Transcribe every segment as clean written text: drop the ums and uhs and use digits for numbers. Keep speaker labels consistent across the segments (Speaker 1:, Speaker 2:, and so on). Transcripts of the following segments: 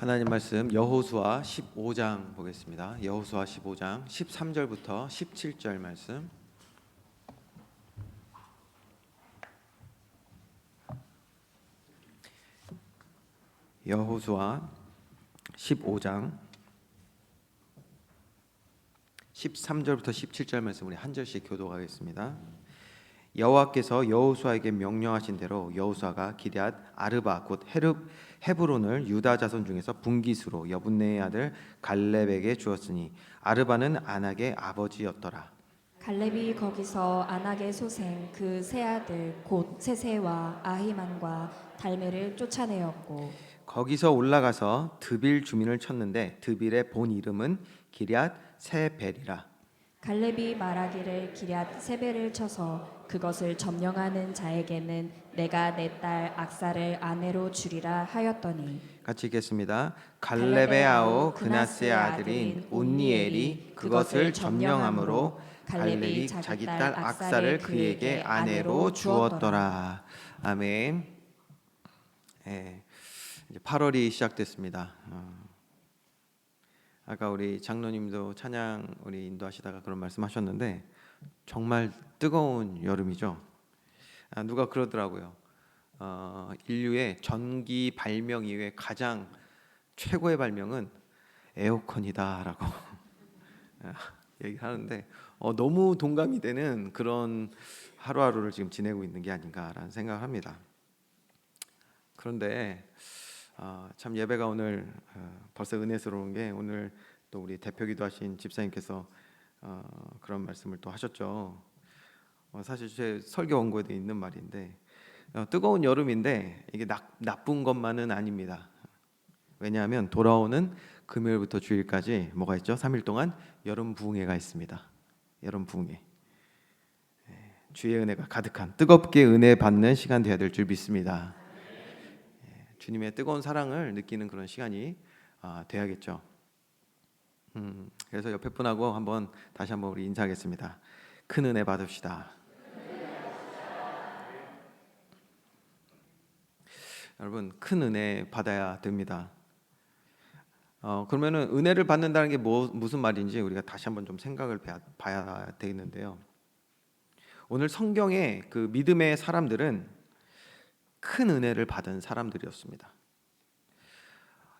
Speaker 1: 하나님 말씀 여호수아 15장 보겠습니다. 여호수아 15장 13절부터 17절 말씀. 여호수아 15장 13절부터 17절 말씀 우리 한 절씩 교독하겠습니다. 여호와께서 여호수아에게 명령하신 대로 여호수아가 기럇 아르바 곧 헤브론을 유다 자손 중에서 분깃으로 여분네의 아들 갈렙에게 주었으니 아르바는 아낙의 아버지였더라.
Speaker 2: 갈렙이 거기서 아낙의 소생 그 세 아들 곧 세세와 아히만과 달메를 쫓아내었고
Speaker 1: 거기서 올라가서 드빌 주민을 쳤는데 드빌의 본 이름은 기럇 세벨이라.
Speaker 2: 갈렙이 말하기를 기럇 세벨을 쳐서 그것을 점령하는 자에게는 내가 내 딸 악사를 아내로 주리라 하였더니.
Speaker 1: 같이 읽겠습니다. 갈렙의 아우 그나스의 아들인 온니엘이 그것을 점령함으로 갈렙이 자기 딸 악사를 그에게 아내로 주었더라. 아멘. 이제 8월이 시작됐습니다. 아까 우리 장로님도 찬양 우리 인도하시다가 그런 말씀하셨는데 정말 뜨거운 여름이죠. 누가 그러더라고요. 인류의 전기 발명 이후에 가장 최고의 발명은 에어컨이다라고 얘기를 하는데 너무 동감이 되는 그런 하루하루를 지금 지내고 있는 게 아닌가라는 생각을 합니다. 그런데 참 예배가 오늘 벌써 은혜스러운 게 오늘 또 우리 대표기도 하신 집사님께서 그런 말씀을 또 하셨죠. 사실 제 설교 원고에도 있는 말인데 뜨거운 여름인데 이게 나쁜 것만은 아닙니다. 왜냐하면 돌아오는 금요일부터 주일까지 뭐가 있죠? 3일 동안 여름 부흥회가 있습니다. 여름 부흥회. 주의 은혜가 가득한 뜨겁게 은혜 받는 시간 되어야 될 줄 믿습니다. 주님의 뜨거운 사랑을 느끼는 그런 시간이 돼야겠죠. 그래서 옆에 분하고 다시 한번 우리 인사하겠습니다. 큰 은혜 받읍시다. 여러분 큰 은혜 받아야 됩니다. 그러면은 은혜를 받는다는 게 무슨 말인지 우리가 다시 한번 좀 생각을 봐야 되겠는데요. 오늘 성경의 그 믿음의 사람들은 큰 은혜를 받은 사람들이었습니다.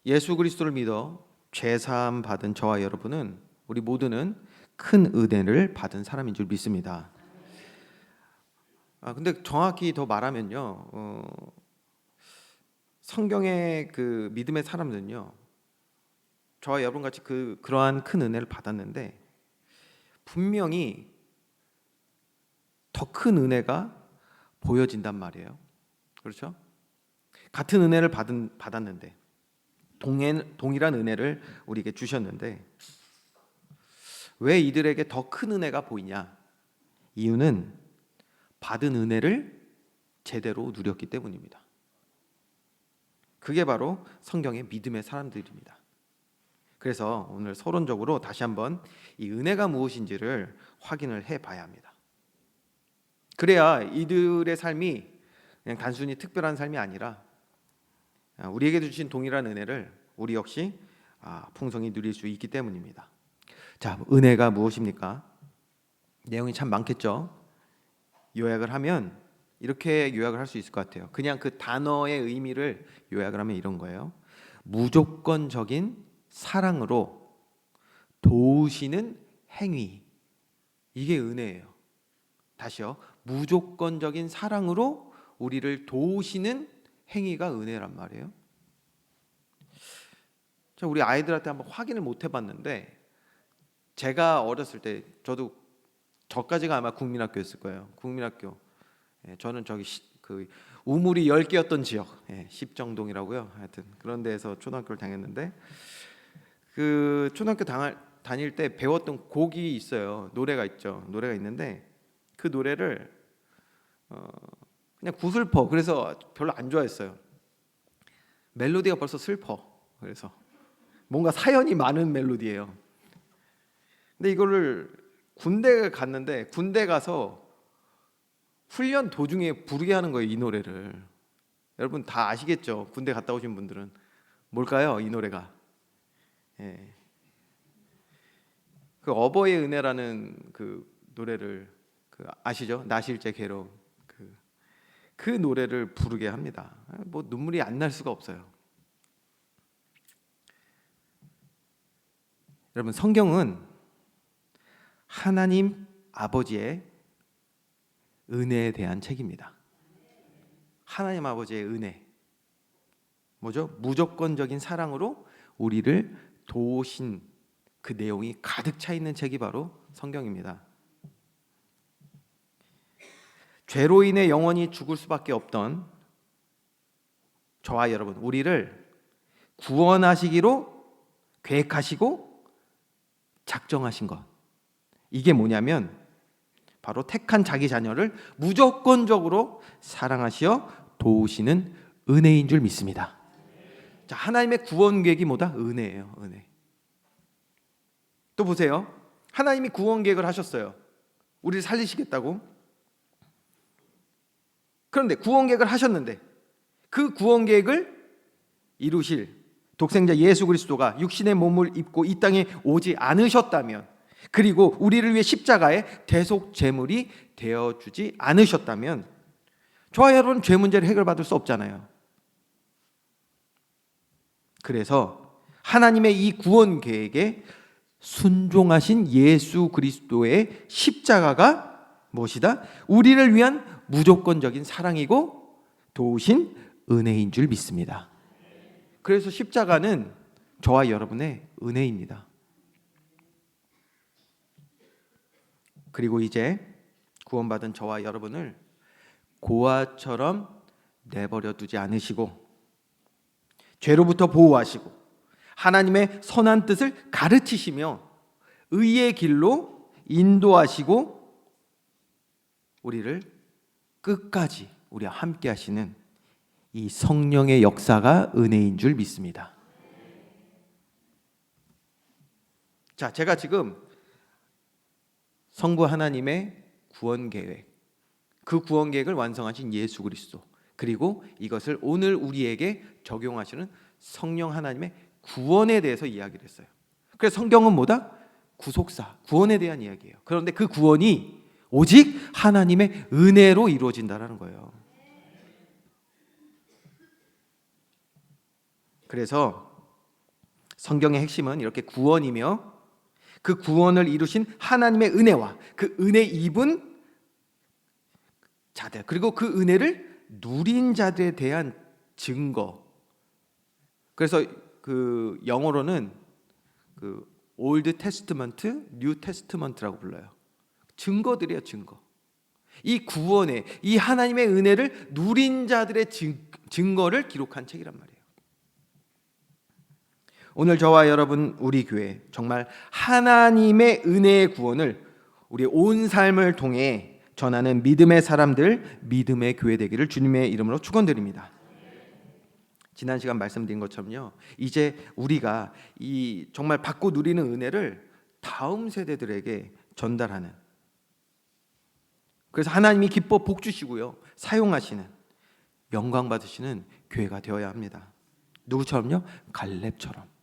Speaker 1: 예수 그리스도를 믿어 죄사함 받은 저와 여러분은 우리 모두는 큰 은혜를 받은 사람인 줄 믿습니다. 근데 정확히 더 말하면요, 성경의 그 믿음의 사람들은요, 저와 여러분 같이 그러한 큰 은혜를 받았는데 분명히 더 큰 은혜가 보여진단 말이에요. 그렇죠? 같은 은혜를 받았는데 동일한 은혜를 우리에게 주셨는데 왜 이들에게 더 큰 은혜가 보이냐? 이유는 받은 은혜를 제대로 누렸기 때문입니다. 그게 바로 성경의 믿음의 사람들입니다. 그래서 오늘 서론적으로 다시 한번 이 은혜가 무엇인지를 확인을 해봐야 합니다. 그래야 이들의 삶이 그냥 단순히 특별한 삶이 아니라 우리에게 주신 동일한 은혜를 우리 역시 풍성히 누릴 수 있기 때문입니다. 자, 은혜가 무엇입니까? 내용이 참 많겠죠. 요약을 하면 이렇게 요약을 할 수 있을 것 같아요. 그냥 그 단어의 의미를 요약을 하면 이런 거예요. 무조건적인 사랑으로 도우시는 행위, 이게 은혜예요. 다시요. 무조건적인 사랑으로 우리를 도우시는 행위가 은혜란 말이에요. 자, 우리 아이들한테 한번 확인을 못 해봤는데 제가 어렸을 때 저까지가 아마 국민학교였을 거예요. 국민학교. 저는 그 우물이 10개였던 지역, 십정동이라고요. 하여튼 그런 데에서 초등학교를 다녔는데 그 초등학교 다닐 때 배웠던 곡이 있어요. 노래가 있죠. 노래가 있는데 그 노래를 그냥 구슬퍼. 그래서 별로 안 좋아했어요. 멜로디가 벌써 슬퍼. 그래서 뭔가 사연이 많은 멜로디예요. 근데 이거를 군대에 갔는데 군대 가서 훈련 도중에 부르게 하는 거예요. 이 노래를. 여러분 다 아시겠죠? 군대 갔다 오신 분들은 뭘까요? 이 노래가. 예. 그 어버이의 은혜라는 그 노래를 아시죠? 나실제 괴로움. 그 노래를 부르게 합니다. 뭐 눈물이 안 날 수가 없어요. 여러분, 성경은 하나님 아버지의 은혜에 대한 책입니다. 하나님 아버지의 은혜. 뭐죠? 무조건적인 사랑으로 우리를 도우신 그 내용이 가득 차 있는 책이 바로 성경입니다. 죄로 인해 영원히 죽을 수밖에 없던 저와 여러분, 우리를 구원하시기로 계획하시고 작정하신 것, 이게 뭐냐면 바로 택한 자기 자녀를 무조건적으로 사랑하시어 도우시는 은혜인 줄 믿습니다. 자, 하나님의 구원 계획이 뭐다? 은혜예요. 은혜. 또 보세요. 하나님이 구원 계획을 하셨어요. 우리를 살리시겠다고. 그런데 구원 계획을 하셨는데 그 구원 계획을 이루실 독생자 예수 그리스도가 육신의 몸을 입고 이 땅에 오지 않으셨다면, 그리고 우리를 위해 십자가의 대속 제물이 되어주지 않으셨다면 저와 여러분 죄 문제를 해결받을 수 없잖아요. 그래서 하나님의 이 구원 계획에 순종하신 예수 그리스도의 십자가가 무엇이다? 우리를 위한 무조건적인 사랑이고 도우신 은혜인 줄 믿습니다. 그래서 십자가는 저와 여러분의 은혜입니다. 그리고 이제 구원받은 저와 여러분을 고아처럼 내버려 두지 않으시고 죄로부터 보호하시고 하나님의 선한 뜻을 가르치시며 의의 길로 인도하시고 우리를 끝까지 우리와 함께 하시는 이 성령의 역사가 은혜인 줄 믿습니다. 자, 제가 지금 성부 하나님의 구원 계획, 그 구원 계획을 완성하신 예수 그리스도, 그리고 이것을 오늘 우리에게 적용하시는 성령 하나님의 구원에 대해서 이야기를 했어요. 그래서 성경은 뭐다? 구속사, 구원에 대한 이야기예요. 그런데 그 구원이 오직 하나님의 은혜로 이루어진다는 거예요. 그래서 성경의 핵심은 이렇게 구원이며 그 구원을 이루신 하나님의 은혜와 그 은혜 입은 자들, 그리고 그 은혜를 누린 자들에 대한 증거. 그래서 그 영어로는 그 올드 테스트먼트, 뉴 테스트먼트라고 불러요. 증거들이에요, 증거. 이 구원의, 이 하나님의 은혜를 누린 자들의 증거를 기록한 책이란 말이에요. 오늘 저와 여러분, 우리 교회 정말 하나님의 은혜의 구원을 우리 온 삶을 통해 전하는 믿음의 사람들, 믿음의 교회 되기를 주님의 이름으로 축원드립니다. 지난 시간 말씀드린 것처럼요, 이제 우리가 이 정말 받고 누리는 은혜를 다음 세대들에게 전달하는, 그래서 하나님이 기뻐 복 주시고요 사용하시는, 영광 받으시는 교회가 되어야 합니다. 누구처럼요? 갈렙처럼.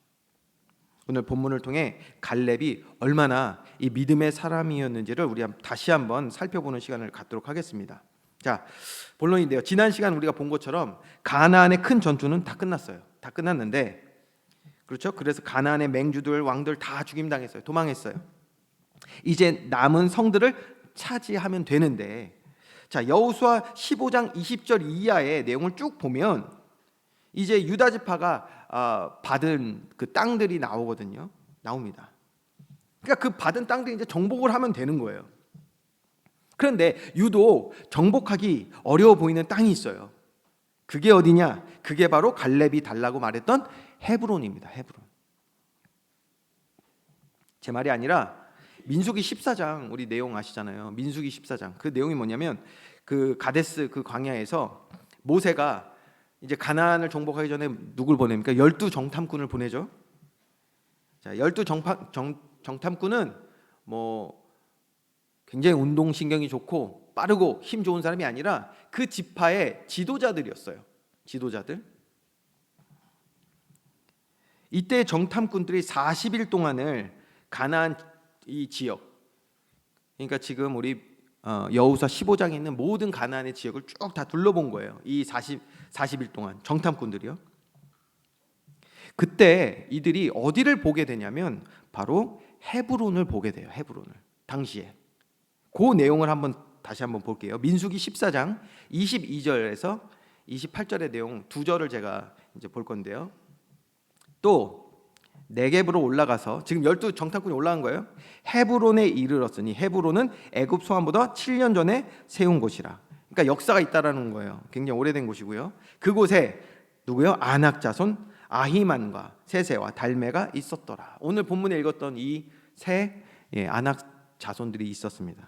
Speaker 1: 오늘 본문을 통해 갈렙이 얼마나 이 믿음의 사람이었는지를 우리 다시 한번 살펴보는 시간을 갖도록 하겠습니다. 자, 본론인데요, 지난 시간 우리가 본 것처럼 가나안의 큰 전투는 다 끝났어요. 다 끝났는데, 그렇죠? 그래서 가나안의 맹주들, 왕들 다 죽임당했어요. 도망했어요. 이제 남은 성들을 차지하면 되는데, 자, 여호수아 15장 20절 이하의 내용을 쭉 보면 이제 유다 지파가 받은 그 땅들이 나오거든요. 나옵니다. 그러니까 그 받은 땅들이 이제 정복을 하면 되는 거예요. 그런데 유독 정복하기 어려워 보이는 땅이 있어요. 그게 어디냐? 그게 바로 갈렙이 달라고 말했던 헤브론입니다. 헤브론. 제 말이 아니라 민수기 14장 우리 내용 아시잖아요. 민수기 14장 그 내용이 뭐냐면 그 가데스 그 광야에서 모세가 이제 가나안을 정복하기 전에 누굴 보냅니까? 12 정탐꾼을 보내죠. 자, 12 정탐꾼은 뭐 굉장히 운동신경이 좋고 빠르고 힘 좋은 사람이 아니라 그 지파의 지도자들이었어요. 지도자들. 이때 정탐꾼들이 40일 동안을 가나안 이 지역, 그러니까 지금 우리 여호수아 15장에 있는 모든 가나안의 지역을 쭉 다 둘러본 거예요. 이 40일 동안 정탐꾼들이요. 그때 이들이 어디를 보게 되냐면 바로 헤브론을 보게 돼요. 헤브론을. 당시에 그 내용을 다시 한번 볼게요. 민수기 14장 22절에서 28절의 내용 두 절을 제가 이제 볼 건데요. 또 네겝으로 올라가서 지금 12 정탐꾼이 올라간 거예요. 헤브론에 이르렀으니 헤브론은 애굽 소환보다 7년 전에 세운 곳이라. 그러니까 역사가 있다라는 거예요. 굉장히 오래된 곳이고요. 그곳에 누구요? 아낙 자손 아히만과 세세와 달메가 있었더라. 오늘 본문에 읽었던 이 세 아낙 자손들이 있었습니다.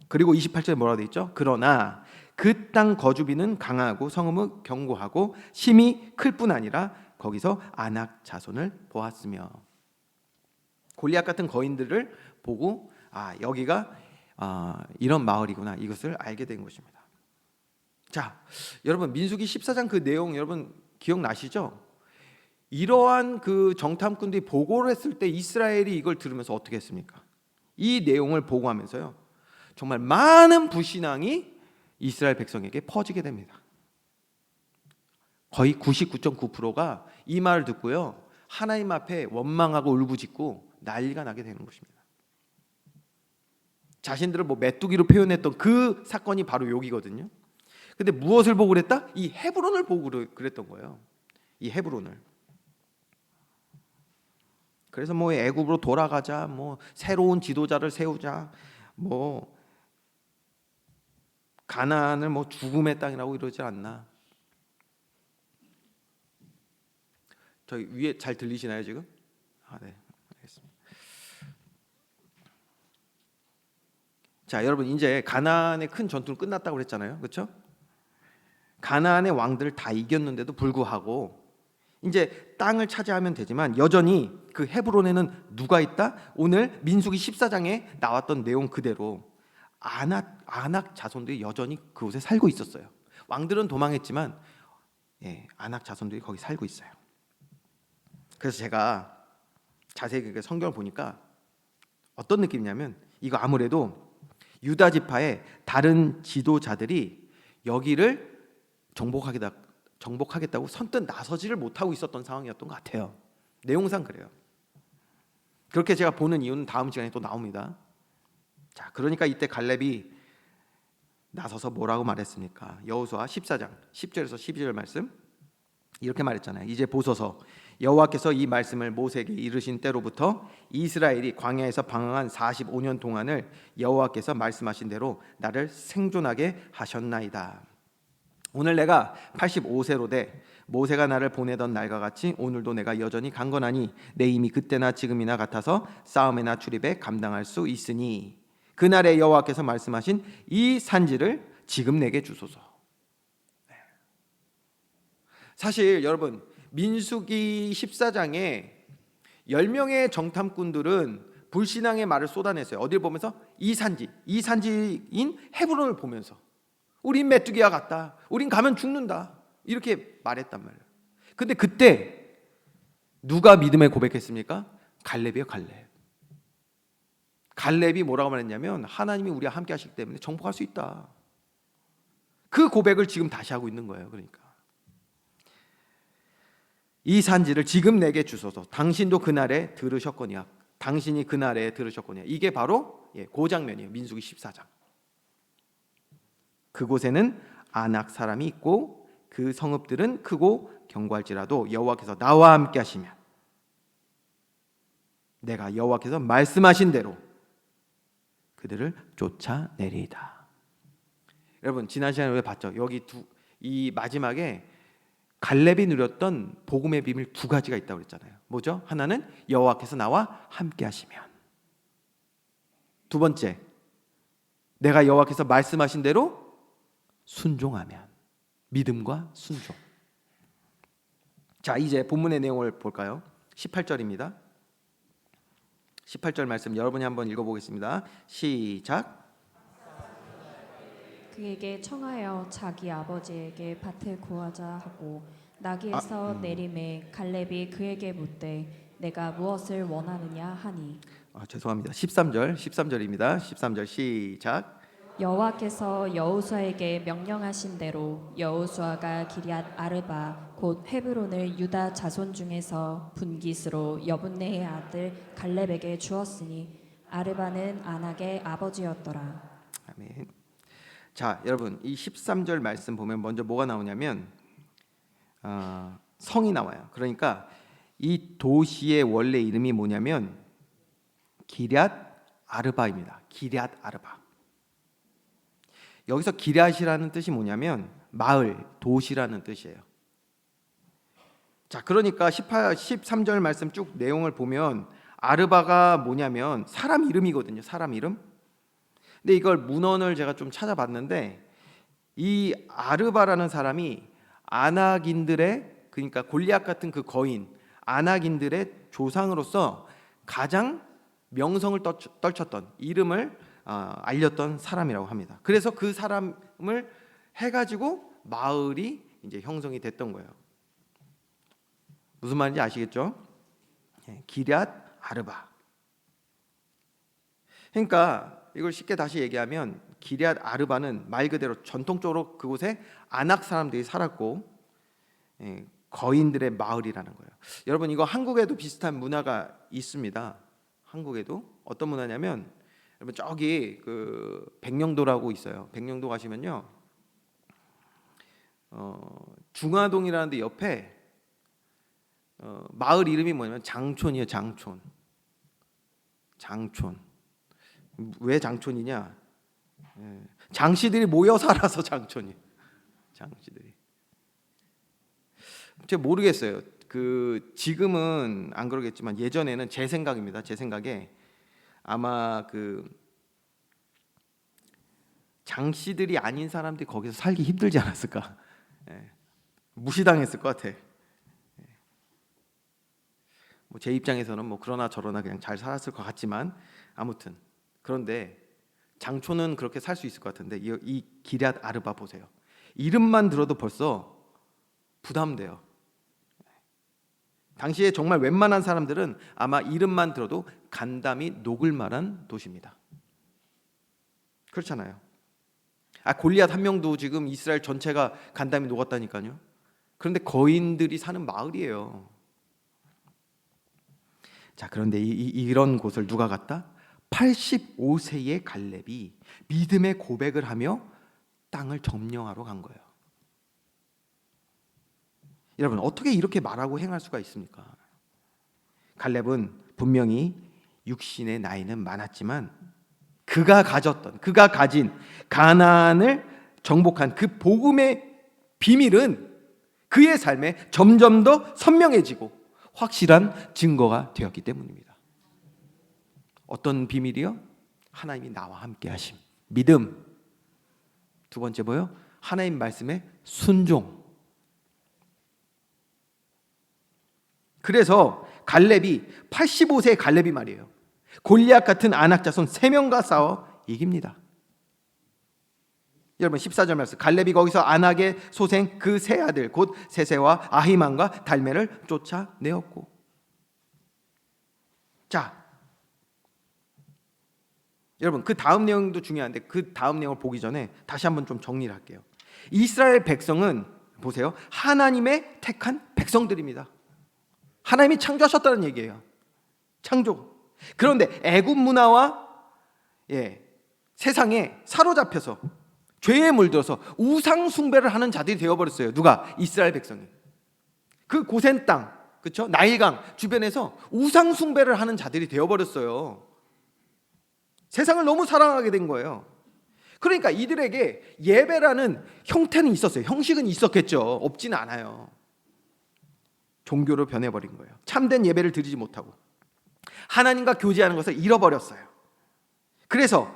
Speaker 1: 그리고 28절에 뭐라고 되어 있죠? 그러나 그 땅 거주비는 강하고 성읍은 견고하고 심이 클 뿐 아니라 거기서 아낙 자손을 보았으며, 골리앗 같은 거인들을 보고 여기가 이런 마을이구나, 이것을 알게 된 것입니다. 자, 여러분 민수기 14장 그 내용 여러분 기억나시죠? 이러한 그 정탐꾼들이 보고를 했을 때 이스라엘이 이걸 들으면서 어떻게 했습니까? 이 내용을 보고하면서요, 정말 많은 불신앙이 이스라엘 백성에게 퍼지게 됩니다. 거의 99.9%가 이 말을 듣고요, 하나님 앞에 원망하고 울부짖고 난리가 나게 되는 것입니다. 자신들을 메뚜기로 표현했던 그 사건이 바로 여기거든요. 근데 무엇을 보고 그랬다? 이 헤브론을 보고 그랬던 거예요. 이 헤브론을. 그래서 애굽으로 돌아가자, 새로운 지도자를 세우자, 가나안을 죽음의 땅이라고 이러지 않나. 저기 위에 잘 들리시나요 지금? 네, 알겠습니다. 자, 여러분 이제 가나안의 큰 전투는 끝났다고 그랬잖아요, 그렇죠? 가나안의 왕들을 다 이겼는데도 불구하고 이제 땅을 차지하면 되지만 여전히 그 헤브론에는 누가 있다? 오늘 민수기 14장에 나왔던 내용 그대로 아낙 자손들이 여전히 그곳에 살고 있었어요. 왕들은 도망했지만 아낙 자손들이 거기 살고 있어요. 그래서 제가 자세히 성경을 보니까 어떤 느낌이냐면, 이거 아무래도 유다 지파의 다른 지도자들이 여기를 정복하겠다고 선뜻 나서지를 못하고 있었던 상황이었던 것 같아요. 내용상 그래요. 그렇게 제가 보는 이유는 다음 시간에 또 나옵니다. 자, 그러니까 이때 갈렙이 나서서 뭐라고 말했습니까? 여호수아 14장 10절에서 12절 말씀 이렇게 말했잖아요. 이제 보소서, 여호와께서 이 말씀을 모세에게 이르신 때로부터 이스라엘이 광야에서 방황한 45년 동안을 여호와께서 말씀하신 대로 나를 생존하게 하셨나이다. 오늘 내가 85세로 돼 모세가 나를 보내던 날과 같이 오늘도 내가 여전히 강건하니 내 힘이 그때나 지금이나 같아서 싸움이나 출입에 감당할 수 있으니 그날에 여호와께서 말씀하신 이 산지를 지금 내게 주소서. 사실 여러분 민수기 14장에 10명의 정탐꾼들은 불신앙의 말을 쏟아냈어요. 어딜 보면서? 이 산지인 헤브론을 보면서 우린 메뚜기와 같다, 우린 가면 죽는다, 이렇게 말했단 말이에요. 근데 그때 누가 믿음에 고백했습니까? 갈렙이요, 갈렙. 갈렙이 뭐라고 말했냐면 하나님이 우리와 함께 하시기 때문에 정복할 수 있다. 그 고백을 지금 다시 하고 있는 거예요. 그러니까 이 산지를 지금 내게 주소서. 당신도 그날에 들으셨거니와. 당신이 그날에 들으셨거니와. 이게 바로 그 장면이에요. 민수기 14장. 그곳에는 아낙 사람이 있고 그 성읍들은 크고 견고할지라도 여호와께서 나와 함께 하시면 내가 여호와께서 말씀하신 대로 그들을 쫓아내리이다. 여러분 지난 시간에 왜 봤죠? 여기 이 마지막에 갈렙이 누렸던 복음의 비밀 두 가지가 있다고 그랬잖아요. 뭐죠? 하나는 여호와께서 나와 함께 하시면, 두 번째 내가 여호와께서 말씀하신 대로 순종하면. 믿음과 순종. 자, 이제 본문의 내용을 볼까요? 18절입니다. 18절 말씀 여러분이 한번 읽어보겠습니다. 시작.
Speaker 2: 그에게 청하여 자기 아버지에게 밭을 구하자 하고 나귀에서 내림에 갈렙이 그에게 묻되 내가 무엇을 원하느냐 하니
Speaker 1: 죄송합니다. 13절입니다. 13절 시작.
Speaker 2: 여호와께서 여호수아에게 명령하신 대로 여호수아가 기럇 아르바 곧 헤브론을 유다 자손 중에서 분깃으로 여분네의 아들 갈렙에게 주었으니 아르바는 아낙의 아버지였더라.
Speaker 1: 아멘. 자, 여러분 이 13절 말씀 보면 먼저 뭐가 나오냐면 성이 나와요. 그러니까 이 도시의 원래 이름이 뭐냐면 기럇 아르바입니다. 기럇 아르바. 여기서 기럇이라는 뜻이 뭐냐면 마을, 도시라는 뜻이에요. 자, 그러니까 13절 말씀 쭉 내용을 보면 아르바가 뭐냐면 사람 이름이거든요. 사람 이름. 근데 이걸 문헌을 제가 좀 찾아봤는데 이 아르바라는 사람이 아낙인들의, 그러니까 골리앗 같은 그 거인 아낙인들의 조상으로서 가장 명성을 떨쳤던, 이름을 알렸던 사람이라고 합니다. 그래서 그 사람을 해가지고 마을이 이제 형성이 됐던 거예요. 무슨 말인지 아시겠죠? 기럇 아르바. 그러니까 이걸 쉽게 다시 얘기하면 기럇 아르바는 말 그대로 전통적으로 그곳에 아낙 사람들이 살았고 거인들의 마을이라는 거예요. 여러분 이거 한국에도 비슷한 문화가 있습니다. 한국에도 어떤 문화냐면 여러분 저기 그 백령도라고 있어요. 백령도 가시면요 중화동이라는 데 옆에 마을 이름이 뭐냐면 장촌이에요. 장촌. 장촌. 왜 장촌이냐? 장씨들이 모여 살아서 장촌이에요. 장씨들이. 제가 모르겠어요. 그 지금은 안 그러겠지만 예전에는 제 생각입니다. 제 생각에 아마 그 장씨들이 아닌 사람들이 거기서 살기 힘들지 않았을까? 무시당했을 것 같아. 뭐 제 입장에서는 뭐 그러나 저러나 그냥 잘 살았을 것 같지만 아무튼 그런데 장초는 그렇게 살 수 있을 것 같은데 이 기럇 아르바 보세요. 이름만 들어도 벌써 부담돼요. 당시에 정말 웬만한 사람들은 아마 이름만 들어도 간담이 녹을 만한 도시입니다. 그렇잖아요. 골리앗 한 명도 지금 이스라엘 전체가 간담이 녹았다니까요. 그런데 거인들이 사는 마을이에요. 자, 그런데 이런 곳을 누가 갔다? 85세의 갈렙이 믿음의 고백을 하며 땅을 점령하러 간 거예요. 여러분 어떻게 이렇게 말하고 행할 수가 있습니까? 갈렙은 분명히 육신의 나이는 많았지만 그가 가진 가나안을 정복한 그 복음의 비밀은 그의 삶에 점점 더 선명해지고 확실한 증거가 되었기 때문입니다. 어떤 비밀이요? 하나님이 나와 함께 하심, 믿음. 두 번째 뭐요? 하나님 말씀의 순종. 그래서 갈렙이 85세의 갈렙이 말이에요. 골리앗 같은 아낙 자손 3명과 싸워 이깁니다. 여러분 14절 말씀, 갈렙이 거기서 아낙의 소생 그 세 아들 곧 세세와 아히만과 달메를 쫓아내었고. 자, 여러분 그 다음 내용도 중요한데 그 다음 내용을 보기 전에 다시 한번 좀 정리를 할게요. 이스라엘 백성은 보세요, 하나님의 택한 백성들입니다. 하나님이 창조하셨다는 얘기예요. 창조. 그런데 애굽 문화와 세상에 사로잡혀서 죄에 물들어서 우상 숭배를 하는 자들이 되어버렸어요. 누가? 이스라엘 백성이. 그 고센 땅, 그렇죠? 나일강 주변에서 우상 숭배를 하는 자들이 되어버렸어요. 세상을 너무 사랑하게 된 거예요. 그러니까 이들에게 예배라는 형태는 있었어요. 형식은 있었겠죠. 없지는 않아요. 종교로 변해버린 거예요. 참된 예배를 드리지 못하고 하나님과 교제하는 것을 잃어버렸어요. 그래서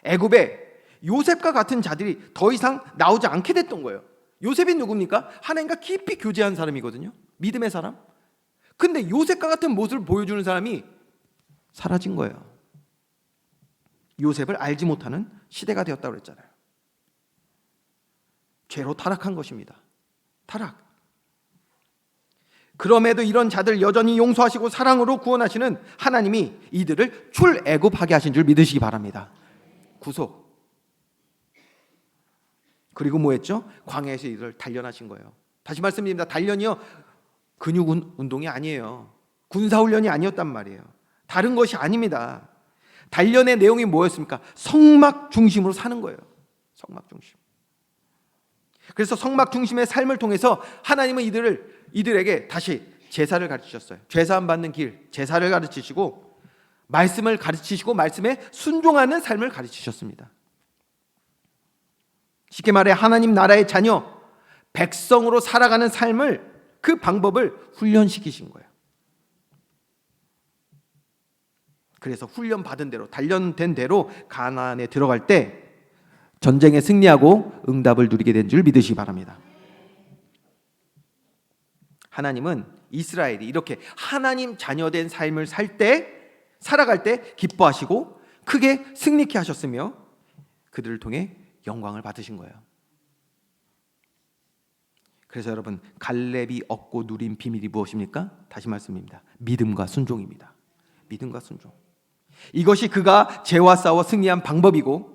Speaker 1: 애굽에 요셉과 같은 자들이 더 이상 나오지 않게 됐던 거예요. 요셉이 누굽니까? 하나님과 깊이 교제한 사람이거든요. 믿음의 사람. 근데 요셉과 같은 모습을 보여주는 사람이 사라진 거예요. 요셉을 알지 못하는 시대가 되었다고 그랬잖아요. 죄로 타락한 것입니다. 타락. 그럼에도 이런 자들 여전히 용서하시고 사랑으로 구원하시는 하나님이 이들을 출애굽하게 하신 줄 믿으시기 바랍니다. 구속. 그리고 뭐 했죠? 광야에서 이들을 단련하신 거예요. 다시 말씀드립니다. 단련이요, 근육 운동이 아니에요. 군사훈련이 아니었단 말이에요. 다른 것이 아닙니다. 단련의 내용이 뭐였습니까? 성막 중심으로 사는 거예요. 성막 중심. 그래서 성막 중심의 삶을 통해서 하나님은 이들에게 다시 제사를 가르치셨어요. 죄사함 받는 길, 제사를 가르치시고 말씀을 가르치시고 말씀에 순종하는 삶을 가르치셨습니다. 쉽게 말해 하나님 나라의 자녀, 백성으로 살아가는 삶을, 그 방법을 훈련시키신 거예요. 그래서 훈련받은 대로, 단련된 대로 가나안에 들어갈 때 전쟁에 승리하고 응답을 누리게 된 줄 믿으시기 바랍니다. 하나님은 이스라엘이 이렇게 하나님 자녀된 삶을 살아갈 때 기뻐하시고 크게 승리케 하셨으며 그들을 통해 영광을 받으신 거예요. 그래서 여러분, 갈렙이 얻고 누린 비밀이 무엇입니까? 다시 말씀입니다. 믿음과 순종입니다. 믿음과 순종. 이것이 그가 죄와 싸워 승리한 방법이고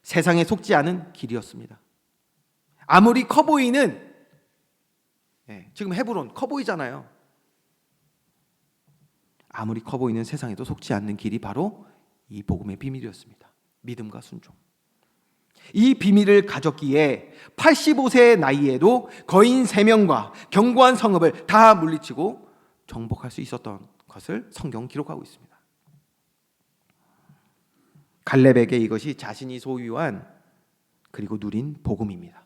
Speaker 1: 세상에 속지 않은 길이었습니다. 아무리 커 보이는, 지금 헤브론 커 보이잖아요. 아무리 커 보이는 세상에도 속지 않는 길이 바로 이 복음의 비밀이었습니다. 믿음과 순종. 이 비밀을 가졌기에 85세의 나이에도 거인 3명과 견고한 성읍을 다 물리치고 정복할 수 있었던 것을 성경은 기록하고 있습니다. 갈렙에게 이것이 자신이 소유한 그리고 누린 복음입니다.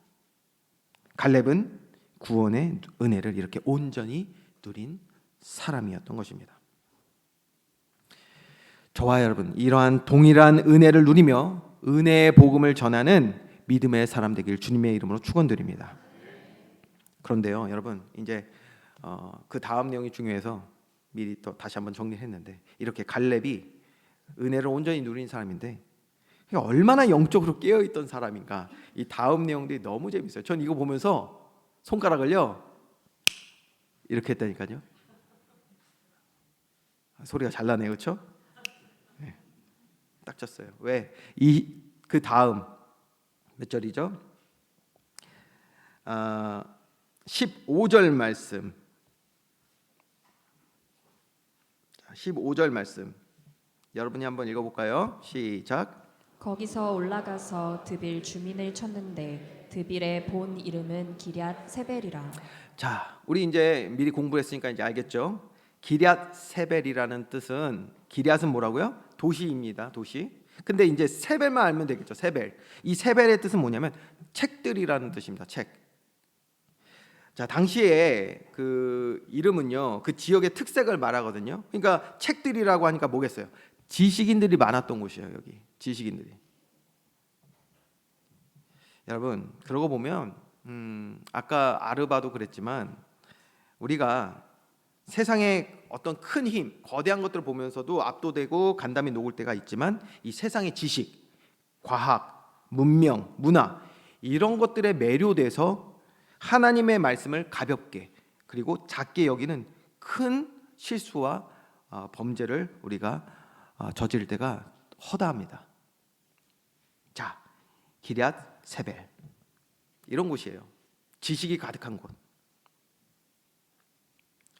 Speaker 1: 갈렙은 구원의 은혜를 이렇게 온전히 누린 사람이었던 것입니다. 저와 여러분, 이러한 동일한 은혜를 누리며 은혜의 복음을 전하는 믿음의 사람 되길 주님의 이름으로 축원드립니다. 그런데요, 여러분, 이제 그 다음 내용이 중요해서 미리 또 다시 한번 정리했는데, 이렇게 갈렙이 은혜를 온전히 누린 사람인데 얼마나 영적으로 깨어있던 사람인가, 이 다음 내용들이 너무 재밌어요. 전 이거 보면서 손가락을요 이렇게 했다니까요. 소리가 잘 나네요, 그렇죠? 네, 딱 쳤어요. 왜? 그 다음 몇 절이죠? 15절 말씀. 15절 말씀 여러분이 한번 읽어볼까요? 시작.
Speaker 2: 거기서 올라가서 드빌 주민을 쳤는데 드빌의 본 이름은 기럇 세벨이라.
Speaker 1: 자, 우리 이제 미리 공부를 했으니까 이제 알겠죠? 기럇 세벨이라는 뜻은, 기럇은 뭐라고요? 도시입니다. 도시. 근데 이제 세벨만 알면 되겠죠. 세벨. 이 세벨의 뜻은 뭐냐면 책들이라는 뜻입니다. 책. 자, 당시에 그 이름은요, 그 지역의 특색을 말하거든요. 그러니까 책들이라고 하니까 뭐겠어요? 지식인들이 많았던 곳이에요. 여기 지식인들이. 여러분, 그러고 보면 아까 아르바도 그랬지만 우리가 세상의 어떤 큰 힘, 거대한 것들을 보면서도 압도되고 간담이 녹을 때가 있지만, 이 세상의 지식, 과학, 문명, 문화, 이런 것들에 매료돼서 하나님의 말씀을 가볍게 그리고 작게 여기는 큰 실수와 범죄를 우리가 저지를 때가 허다합니다. 자, 기럇 세벨, 이런 곳이에요. 지식이 가득한 곳.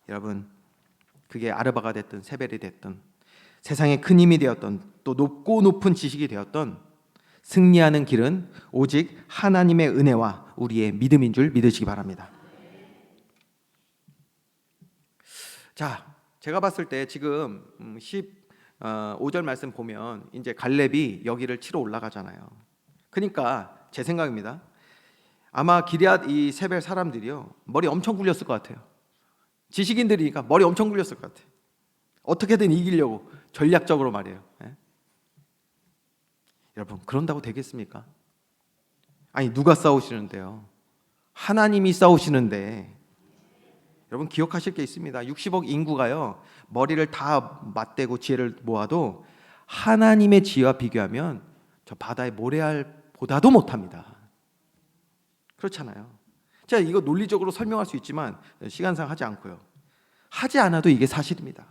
Speaker 1: 여러분, 그게 아르바가 됐든 세벨이 됐든 세상의 큰 힘이 되었던, 또 높고 높은 지식이 되었던, 승리하는 길은 오직 하나님의 은혜와 우리의 믿음인 줄 믿으시기 바랍니다. 자, 제가 봤을 때 지금 15절 말씀 보면 이제 갈렙이 여기를 치러 올라가잖아요. 그러니까 제 생각입니다. 아마 기럇 이 세벨 사람들이요, 머리 엄청 굴렸을 것 같아요. 지식인들이니까 머리 엄청 굴렸을 것 같아요. 어떻게든 이기려고 전략적으로 말이에요. 여러분, 그런다고 되겠습니까? 아니, 누가 싸우시는데요? 하나님이 싸우시는데. 여러분, 기억하실 게 있습니다. 60억 인구가요, 머리를 다 맞대고 지혜를 모아도 하나님의 지혜와 비교하면 저 바다의 모래알보다도 못합니다. 그렇잖아요. 제가 이거 논리적으로 설명할 수 있지만 시간상 하지 않고요. 하지 않아도 이게 사실입니다.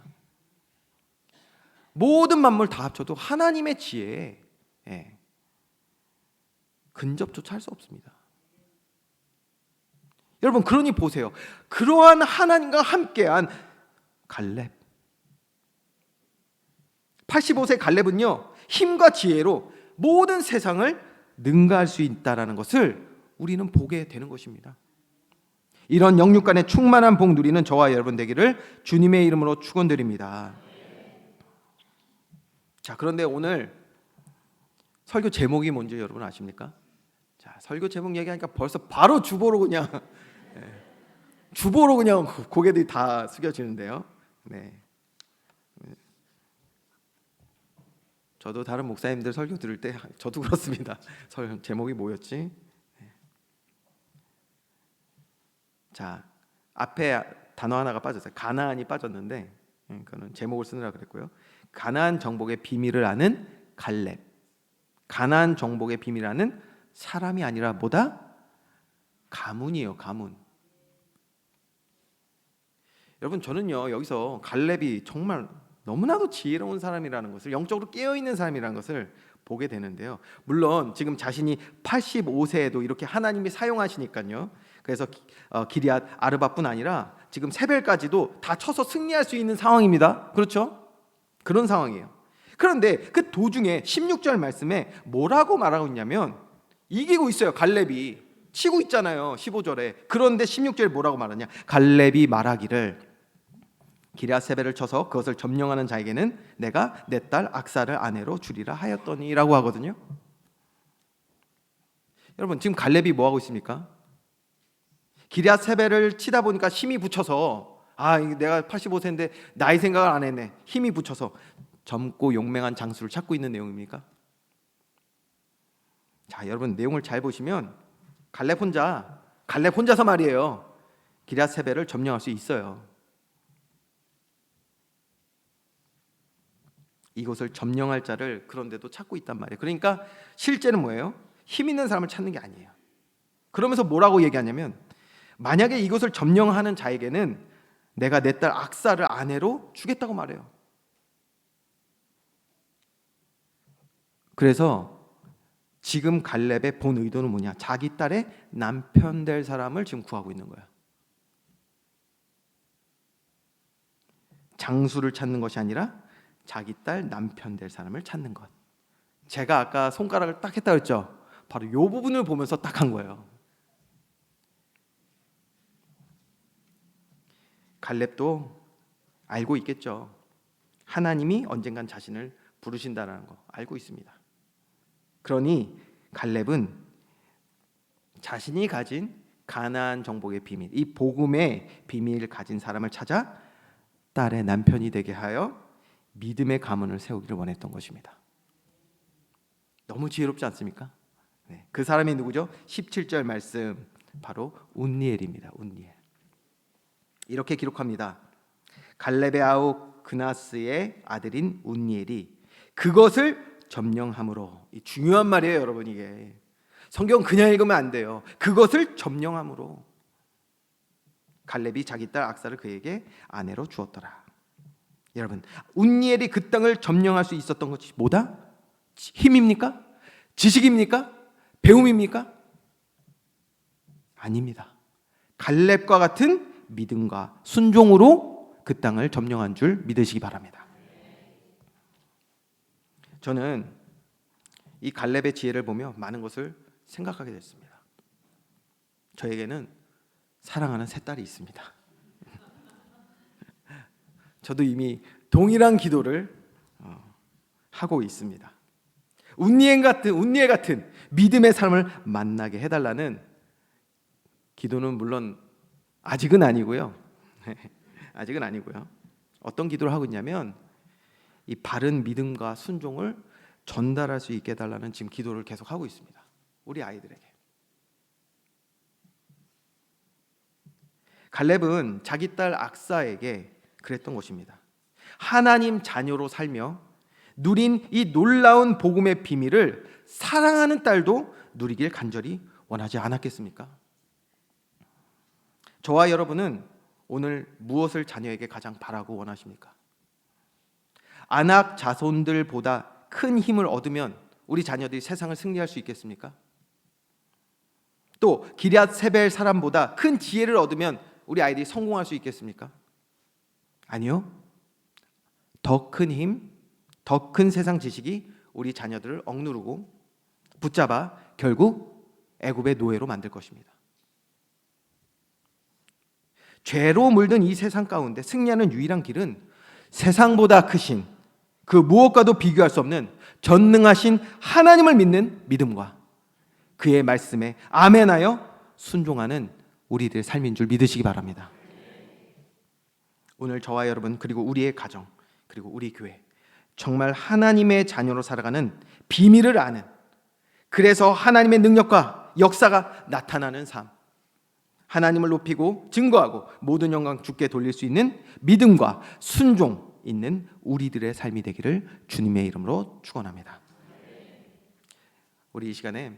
Speaker 1: 모든 만물 다 합쳐도 하나님의 지혜에 근접조차 할 수 없습니다. 여러분, 그러니 보세요. 그러한 하나님과 함께한 갈렙, 85세 갈렙은요, 힘과 지혜로 모든 세상을 능가할 수 있다는 것을 우리는 보게 되는 것입니다. 이런 영육간의 충만한 복 누리는 저와 여러분 되기를 주님의 이름으로 축원드립니다. 자, 그런데 오늘 설교 제목이 뭔지 여러분 아십니까? 자, 설교 제목 얘기하니까 벌써 바로 주보로 그냥 주보로 그냥 고개들이 다 숙여지는데요. 네. 저도 다른 목사님들 설교 들을 때 저도 그렇습니다. 제목이 뭐였지? 자, 앞에 단어 하나가 빠졌어요. 가나안이 빠졌는데 그거는 제목을 쓰느라 그랬고요. 가나안 정복의 비밀을 아는 갈렙. 가나안 정복의 비밀을 아는 사람이 아니라 뭐다? 가문이에요. 가문. 여러분, 저는요 여기서 갈렙이 정말 너무나도 지혜로운 사람이라는 것을, 영적으로 깨어있는 사람이라는 것을 보게 되는데요. 물론 지금 자신이 85세에도 이렇게 하나님이 사용하시니까요. 그래서 기럇 아르바뿐 아니라 지금 세벨까지도 다 쳐서 승리할 수 있는 상황입니다. 그렇죠? 그런 상황이에요. 그런데 그 도중에 16절 말씀에 뭐라고 말하고 있냐면, 이기고 있어요. 갈렙이 치고 있잖아요. 15절에. 그런데 16절에 뭐라고 말하냐? 갈렙이 말하기를 기럇 세벨을 쳐서 그것을 점령하는 자에게는 내가 내 딸 악사를 아내로 주리라 하였더니라고 하거든요. 여러분, 지금 갈렙이 뭐 하고 있습니까? 기럇 세벨을 치다 보니까 힘이 붙여서, 내가 85세인데 나이 생각을 안 했네. 힘이 붙여서 젊고 용맹한 장수를 찾고 있는 내용입니까? 자, 여러분, 내용을 잘 보시면 갈렙 혼자서 말이에요. 기럇 세벨을 점령할 수 있어요. 이곳을 점령할 자를 그런데도 찾고 있단 말이에요. 그러니까 실제는 뭐예요? 힘 있는 사람을 찾는 게 아니에요. 그러면서 뭐라고 얘기하냐면, 만약에 이곳을 점령하는 자에게는 내가 내 딸 악사를 아내로 주겠다고 말해요. 그래서 지금 갈렙의 본 의도는 뭐냐? 자기 딸의 남편 될 사람을 지금 구하고 있는 거예요. 장수를 찾는 것이 아니라 자기 딸 남편 될 사람을 찾는 것. 제가 아까 손가락을 딱 했다 그랬죠? 바로 이 부분을 보면서 딱 한 거예요. 갈렙도 알고 있겠죠. 하나님이 언젠간 자신을 부르신다는 거 알고 있습니다. 그러니 갈렙은 자신이 가진 가나안 정복의 비밀, 이 복음의 비밀을 가진 사람을 찾아 딸의 남편이 되게 하여 믿음의 가문을 세우기를 원했던 것입니다. 너무 지혜롭지 않습니까? 네, 그 사람이 누구죠? 17절 말씀, 바로 운니엘입니다. 운니엘. 이렇게 기록합니다. 갈렙의 아우 그나스의 아들인 운니엘이 그것을 점령함으로. 이 중요한 말이에요, 여러분. 이게 성경 그냥 읽으면 안 돼요. 그것을 점령함으로 갈렙이 자기 딸 악사를 그에게 아내로 주었더라. 여러분, 운니엘이 그 땅을 점령할 수 있었던 것이 뭐다? 힘입니까? 지식입니까? 배움입니까? 아닙니다. 갈렙과 같은 믿음과 순종으로 그 땅을 점령한 줄 믿으시기 바랍니다. 저는 이 갈렙의 지혜를 보며 많은 것을 생각하게 됐습니다. 저에게는 사랑하는 세 딸이 있습니다. 저도 이미 동일한 기도를 하고 있습니다. 운니엘 같은 믿음의 삶을 만나게 해달라는 기도는 물론 아직은 아니고요. 아직은 아니고요. 어떤 기도를 하고 있냐면, 이 바른 믿음과 순종을 전달할 수 있게 해달라는 지금 기도를 계속 하고 있습니다. 우리 아이들에게. 갈렙은 자기 딸 악사에게 그랬던 것입니다. 하나님 자녀로 살며 누린 이 놀라운 복음의 비밀을 사랑하는 딸도 누리길 간절히 원하지 않았겠습니까? 저와 여러분은 오늘 무엇을 자녀에게 가장 바라고 원하십니까? 아낙 자손들보다 큰 힘을 얻으면 우리 자녀들이 세상을 승리할 수 있겠습니까? 또 기럇 세벨 사람보다 큰 지혜를 얻으면 우리 아이들이 성공할 수 있겠습니까? 아니요. 더 큰 힘, 더 큰 세상 지식이 우리 자녀들을 억누르고 붙잡아 결국 애굽의 노예로 만들 것입니다. 죄로 물든 이 세상 가운데 승리하는 유일한 길은 세상보다 크신 그 무엇과도 비교할 수 없는 전능하신 하나님을 믿는 믿음과 그의 말씀에 아멘하여 순종하는 우리들의 삶인 줄 믿으시기 바랍니다. 오늘 저와 여러분 그리고 우리의 가정 그리고 우리 교회 정말 하나님의 자녀로 살아가는 비밀을 아는, 그래서 하나님의 능력과 역사가 나타나는 삶, 하나님을 높이고 증거하고 모든 영광 주께 돌릴 수 있는 믿음과 순종 있는 우리들의 삶이 되기를 주님의 이름으로 축원합니다. 우리 이 시간에